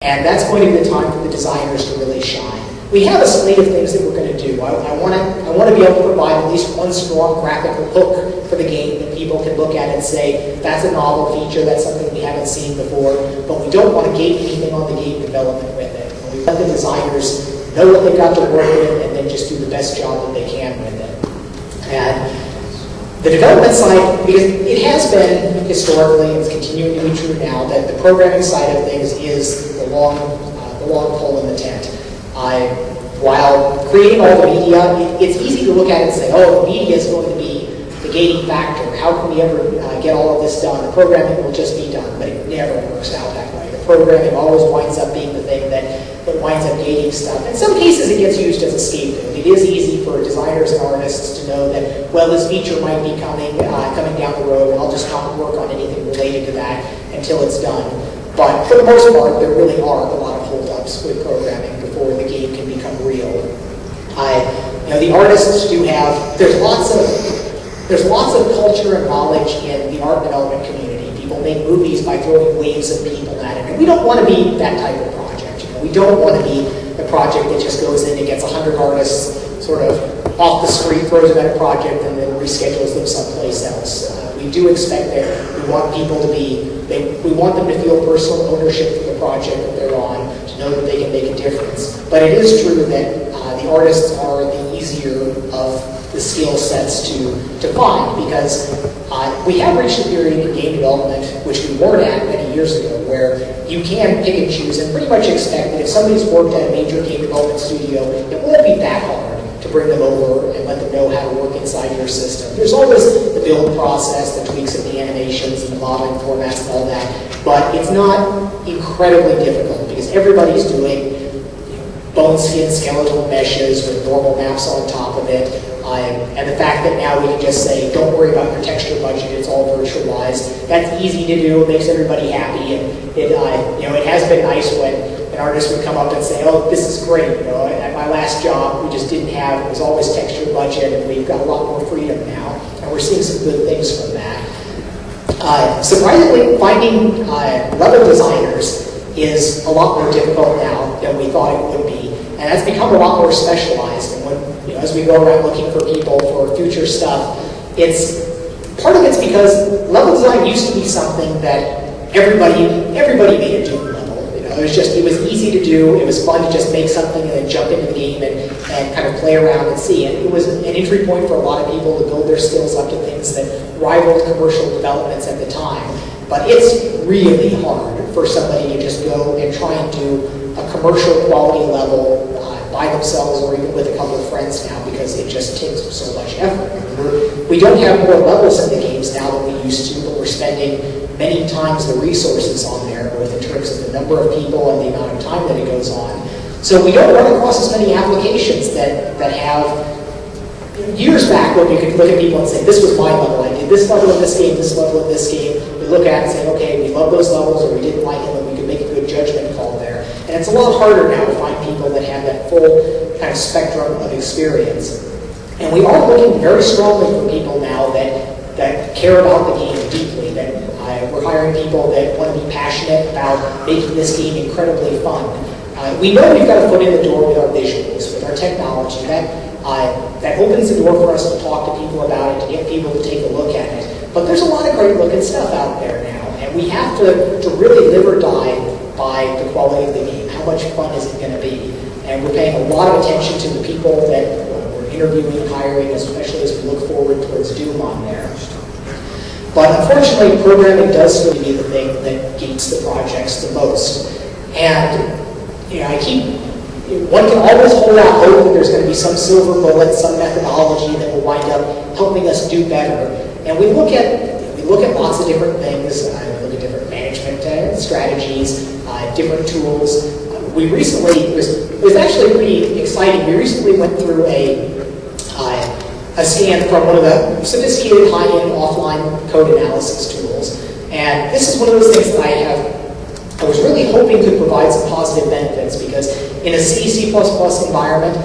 And that's going to be the time for the designers to really shine. We have a slate of things that we're going to do. I want to be able to provide at least one strong graphical hook for the game that people can look at and say, that's a novel feature, that's something we haven't seen before, but we don't want to gate anything on the game development with it. We let the designers know what they've got to work with and then just do the best job that they can with it. And the development side, because it has been historically, and it's continuing to be true now, that the programming side of things is the long pole in the tent. While creating all the media, it's easy to look at it and say, oh, the media is going to be the gating factor. How can we ever get all of this done? The programming will just be done, but it never works out that way. The programming always winds up being the thing that winds up gating stuff. In some cases, it gets used as a scapegoat. It is easy for designers and artists to know that, well, this feature might be coming down the road, and I'll just not work on anything related to that until it's done. But for the most part, there really are a lot of holdups with programming before the game can become real. The artists do have, there's lots of culture and knowledge in the art development community. People make movies by throwing waves of people at it. And we don't want to be that type of project. We don't want to be the project that just goes in and gets 100 artists sort of off the street, throws them at a project, and then reschedules them someplace else. We do expect that we want people to be, we want them to feel personal ownership for the project that they're on, to know that they can make a difference. But it is true that the artists are the easier of the skill sets to find, because we have reached a period in game development, which we weren't at many years ago, where you can pick and choose and pretty much expect that if somebody's worked at a major game development studio, it won't be that hard to bring them over and let them know how to work inside your system. There's always the build process, the tweaks of the animations and the modeling formats and all that, but it's not incredibly difficult because everybody's doing bone skin skeletal meshes with normal maps on top of it. And the fact that now we can just say, don't worry about your texture budget, it's all virtualized. That's easy to do, it makes everybody happy, and it has been nice when an artist would come up and say, oh, this is great, at my last job we just didn't have, it was always texture budget, and we've got a lot more freedom now, and we're seeing some good things from that. Surprisingly, finding level designers is a lot more difficult now than we thought it would be, and that's become a lot more specialized. And when, as we go around looking for people for future stuff, part of it's because level design used to be something that everybody made a Doom level. It was easy to do. It was fun to just make something and then jump into the game and kind of play around and see. And it was an entry point for a lot of people to build their skills up to things that rivaled commercial developments at the time. But it's really hard for somebody to just go and try and do a commercial quality level by themselves or even with a couple of friends now, because it just takes so much effort. We don't have more levels in the games now than we used to, but we're spending many times the resources on there, both in terms of the number of people and the amount of time that it goes on. So we don't run across as many applications that have, years back when you could look at people and say, this was my level, I did this level in this game, this level in this game. We look at it and say, okay, we love those levels or we didn't like them, and we could make a good judgment call there. And it's a lot harder now to find people that have that full kind of spectrum of experience. And we are looking very strongly for people now that care about the game deeply, that we're hiring people that want to be passionate about making this game incredibly fun. We know we've got a foot in the door with our visuals, with our technology. That opens the door for us to talk to people about it, to get people to take a look at it. But there's a lot of great looking stuff out there now, and we have to really live or die by the quality of the game. How much fun is it going to be? And we're paying a lot of attention to the people that we're interviewing and hiring, especially as we look forward towards Doom on there. But unfortunately, programming does seem to be the thing that gates the projects the most. And one can always hold out hope that there's going to be some silver bullet, some methodology that will wind up helping us do better. And we look at lots of different things. We look at different management strategies, different tools. We recently, it was actually pretty exciting. We recently went through a scan from one of the sophisticated high-end offline code analysis tools. And this is one of those things that I was really hoping could provide some positive benefits, because in a C++ environment,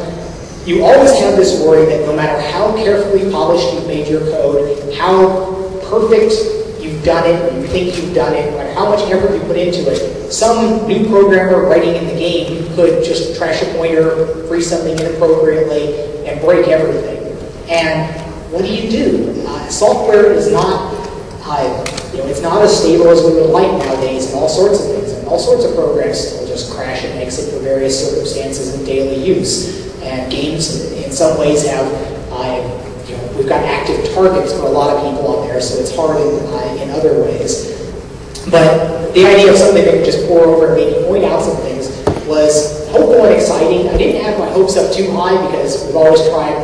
you always have this worry that no matter how carefully polished you've made your code, how perfect you've done it, or you think you've done it, no matter how much effort you put into it, some new programmer writing in the game could just trash a pointer, freeze something inappropriately, and break everything. And what do? Software is not, it's not as stable as we would like nowadays in all sorts of things. And all sorts of programs still just crash and exit for various circumstances in daily use. And games, in some ways, have, we've got active targets for a lot of people on there, so it's hard in other ways. But the idea of something that could just pour over and maybe point out some things was hopeful and exciting. I didn't have my hopes up too high because we've always tried,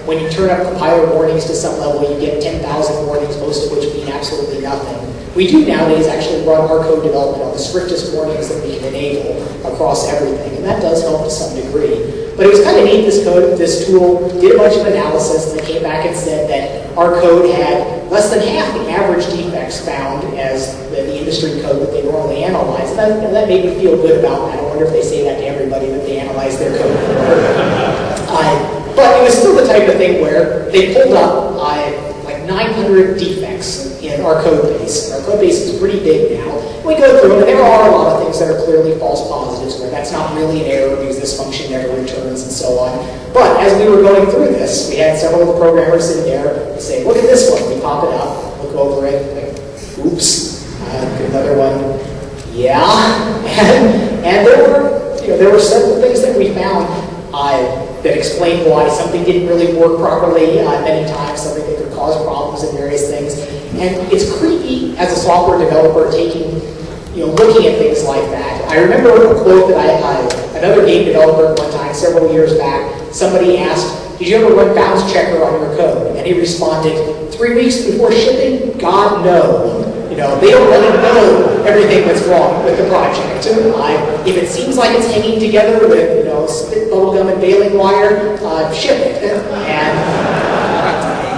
when you turn up compiler warnings to some level, you get 10,000 warnings, most of which mean absolutely nothing. We do nowadays actually run our code development on the strictest warnings that we can enable across everything, and that does help to some degree. But it was kind of neat, this tool did a bunch of analysis, and they came back and said that our code had less than half the average defects found as the industry code that they normally analyze. And that made me feel good about that. I wonder if they say that to everybody that they analyze their code. But it was still the type of thing where they pulled up like 900 defects in our code base. Our code base is pretty big now. We go through them, and there are a lot of things that are clearly false positives, where that's not really an error because this function never returns and so on. But as we were going through this, we had several of the programmers sitting there say, look at this one. We pop it up, look over it, like, oops. Look at another one. Yeah. And there were several things that we found that explained why something didn't really work properly many times, something that could cause problems and various things. And it's creepy as a software developer looking at things like that. I remember a quote that another game developer one time, several years back, somebody asked, did you ever run bounce checker on your code? And he responded, 3 weeks before shipping? God, no. They don't really know everything that's wrong with the project. If it seems like it's hanging together with, spit bubblegum and baling wire, ship it.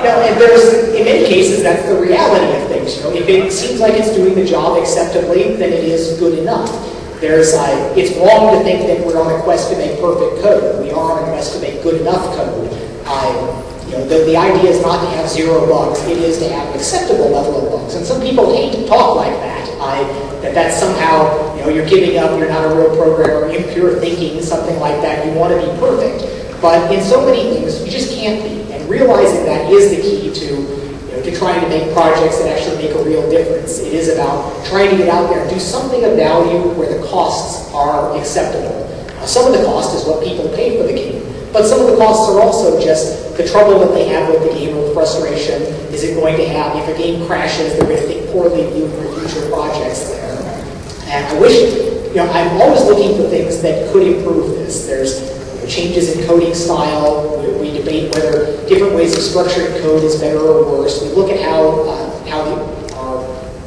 And there's, in many cases, that's the reality of things. If it seems like it's doing the job acceptably, then it is good enough. It's wrong to think that we're on a quest to make perfect code. We are on a quest to make good enough code. The idea is not to have 0 bugs. It is to have an acceptable level of bugs. And some people hate to talk like that. That's somehow, you're giving up, you're not a real programmer, impure thinking, something like that. You want to be perfect. But in so many things, you just can't be. And realizing that is the key to trying to make projects that actually make a real difference. It is about trying to get out there and do something of value where the costs are acceptable. Some of the cost is what people pay for the game. But some of the costs are also just the trouble that they have with the game, or frustration. Is it going to have, if a game crashes, they're going to think poorly of you for future projects there. And I wish, I'm always looking for things that could improve this. There's changes in coding style. We debate whether different ways of structuring code is better or worse. We look at how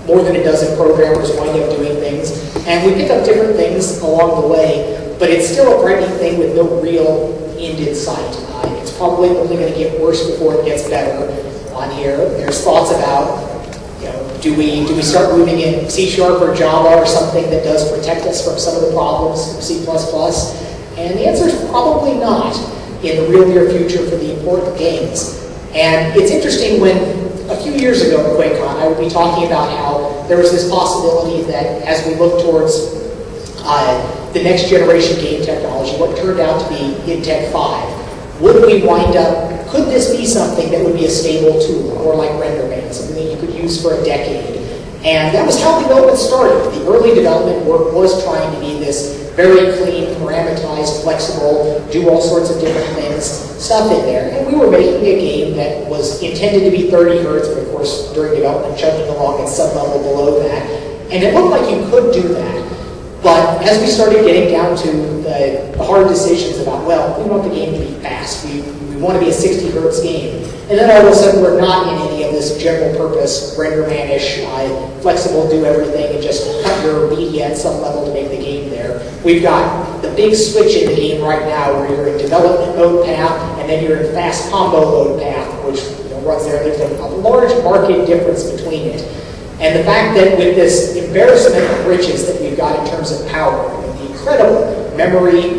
more than a dozen programmers wind up doing things. And we pick up different things along the way, but it's still a frightening thing with no real end in sight. It's probably only going to get worse before it gets better on here. There's thoughts about, do we start moving in C# or Java or something that does protect us from some of the problems of C++? And the answer is probably not in the real near future for the important games. And it's interesting, when a few years ago at Quakecon, I would be talking about how there was this possibility that as we look towards the next generation game technology, what turned out to be InTech 5, would we wind up, could this be something that would be a stable tool, or like RenderMan, something that you could use for a decade? And that was how development started. The early development work was trying to be this very clean, parameterized, flexible, do all sorts of different things, stuff in there. And we were making a game that was intended to be 30 hertz, but of course, during development, chugging along at some level below that. And it looked like you could do that. But as we started getting down to the hard decisions about, well, we want the game to be fast. We want to be a 60 hertz game. And then all of a sudden, we're not in any of this general purpose, RenderMan-ish, flexible, do everything, and just cut your media at some level to make the game there. We've got the big switch in the game right now where you're in development mode path, and then you're in fast combo mode path, which runs there. There's a large market difference between it. And the fact that with this embarrassment of riches that we've got in terms of power, the incredible memory,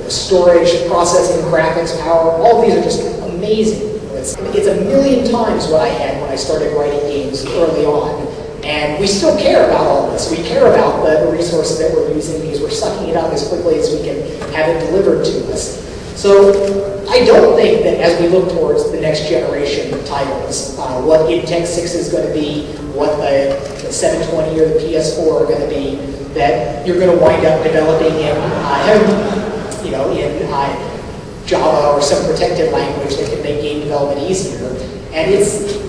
storage, processing, graphics power, all of these are just amazing. It's a million times what I had when I started writing games early on. And we still care about all this. We care about the resources that we're using because we're sucking it up as quickly as we can have it delivered to us. So I don't think that as we look towards the next generation of titles, what Intech 6 is going to be, what the 720 or the PS4 are going to be, that you're going to wind up developing in, in Java or some protected language that can make game development easier. And it's